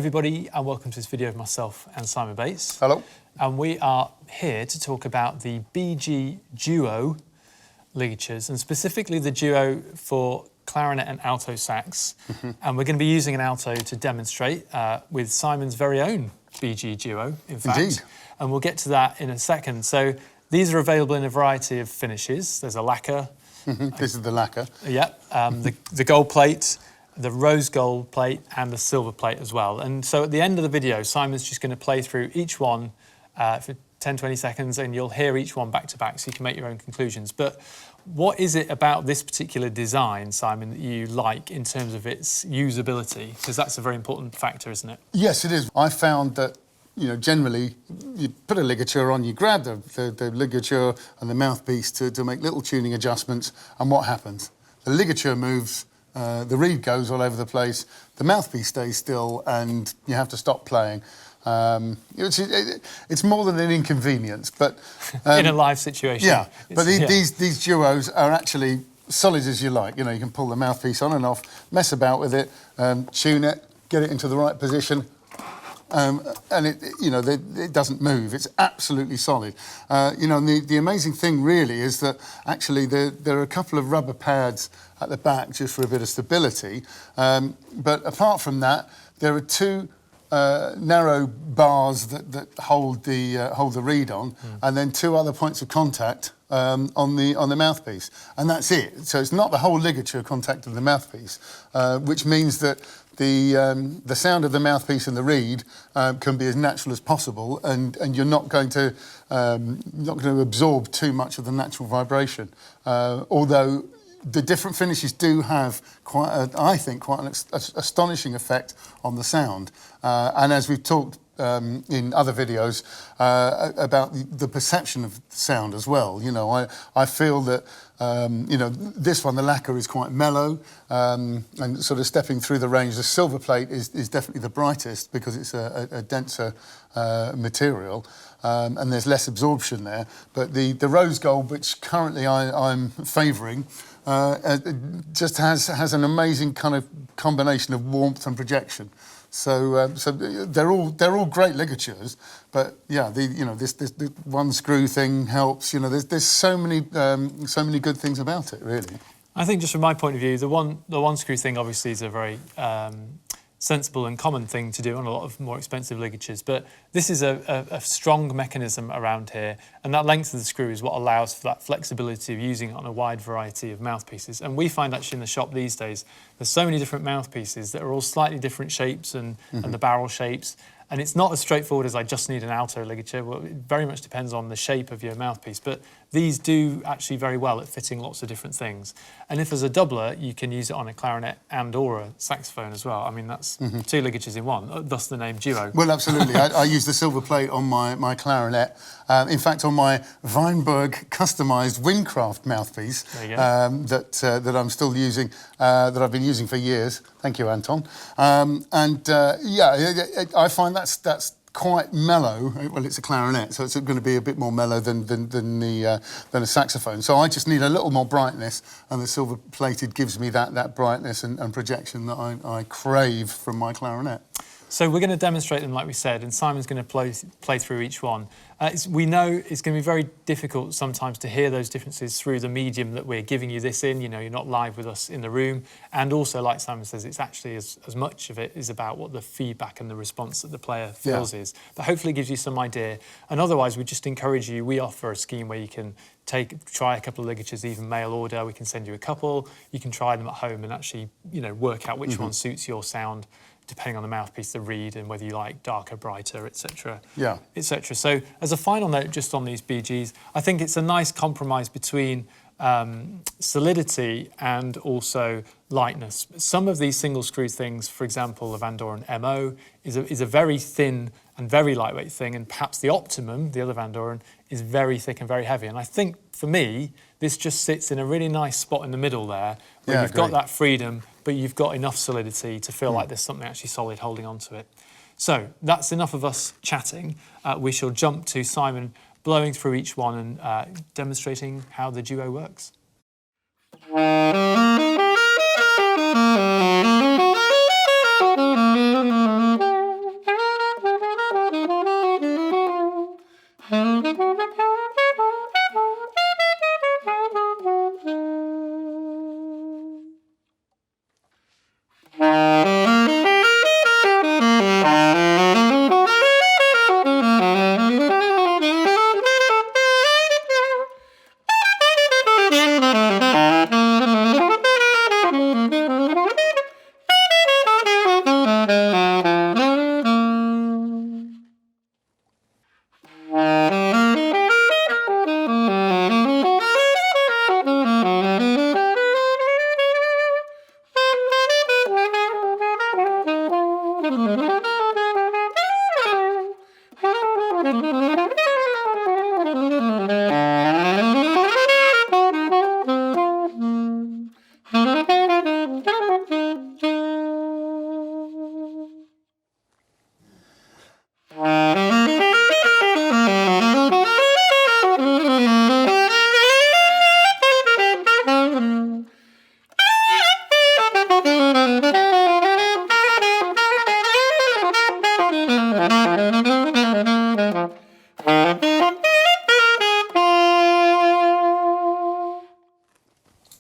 everybody, and welcome to this video of myself and Simon Bates. Hello. And we are here to talk about the BG Duo Ligatures, and specifically the Duo for Clarinet and Alto Sax. And we're going to be using an alto to demonstrate with Simon's very own BG Duo, in fact. Indeed. And we'll get to that in a second. So these are available in a variety of finishes. There's a lacquer. This is the lacquer. Yep, the gold plate, the rose gold plate and the silver plate as well. And so at the end of the video, Simon's just going to play through each one for 10-20 seconds, and you'll hear each one back to back so you can make your own conclusions. But what is it about this particular design, Simon, that you like in terms of its usability? Because that's a very important factor, isn't it? Yes, it is. I found that, you know, generally you put a ligature on, you grab the ligature and the mouthpiece to make little tuning adjustments, and what happens? The ligature moves, the reed goes all over the place, the mouthpiece stays still, and you have to stop playing. It's more than an inconvenience, but in a live situation. Yeah, but these duos are actually solid as you like. You know, you can pull the mouthpiece on and off, mess about with it, tune it, get it into the right position. And it doesn't move. It's absolutely solid. You know, and the amazing thing really is that actually there are a couple of rubber pads at the back just for a bit of stability. But apart from that, there are two narrow bars that hold the reed on, and then two other points of contact on the mouthpiece, and that's it. So it's not the whole ligature contacting the mouthpiece, which means that the sound of the mouthpiece and the reed can be as natural as possible, and you're not going to absorb too much of the natural vibration. Although the different finishes do have I think quite an astonishing effect on the sound. And as we've talked in other videos about the perception of sound as well. You know, I feel that you know, this one, the lacquer, is quite mellow, and sort of stepping through the range. The silver plate is definitely the brightest because it's a denser material, and there's less absorption there. But the rose gold, which currently I'm favouring, just has an amazing kind of combination of warmth and projection. So they're all great ligatures, but yeah, this one screw thing helps. You know, there's so many good things about it, really. I think just from my point of view, the one screw thing obviously is a very sensible and common thing to do on a lot of more expensive ligatures, but this is a strong mechanism around here, and that length of the screw is what allows for that flexibility of using it on a wide variety of mouthpieces. And we find actually in the shop these days there's so many different mouthpieces that are all slightly different shapes and the barrel shapes. And it's not as straightforward as I just need an alto ligature. Well, it very much depends on the shape of your mouthpiece, but these do actually very well at fitting lots of different things. And if there's a doubler, you can use it on a clarinet and or a saxophone as well. I mean, that's two ligatures in one, thus the name Duo. Well, absolutely. I use the silver plate on my clarinet. In fact, on my Weinberg customised Windcraft mouthpiece that I'm still using, that I've been using for years. Thank you, Anton. Yeah, I find that's quite mellow. Well, it's a clarinet, so it's going to be a bit more mellow than a saxophone. So I just need a little more brightness, and the silver plated gives me that brightness and projection that I crave from my clarinet. So we're going to demonstrate them, like we said, and Simon's going to play through each one. We know it's going to be very difficult sometimes to hear those differences through the medium that we're giving you this in. You know, you're not live with us in the room. And also, like Simon says, it's actually as much of it is about what the feedback and the response that the player feels is. But hopefully it gives you some idea. And otherwise, we just encourage you. We offer a scheme where you can try a couple of ligatures, even mail order. We can send you a couple. You can try them at home and actually, you know, work out which one suits your sound, depending on the mouthpiece, the reed, and whether you like darker, brighter, etc. Yeah, etc. So, as a final note, just on these BGs, I think it's a nice compromise between solidity and also lightness. Some of these single screw things, for example, the Van Doren MO, is a very thin and very lightweight thing, and perhaps the Optimum, the other Van Doren, is very thick and very heavy. And I think, for me, this just sits in a really nice spot in the middle there, where you've got that freedom, but you've got enough solidity to feel like there's something actually solid holding on to it. So that's enough of us chatting. We shall jump to Simon blowing through each one and demonstrating how the Duo works.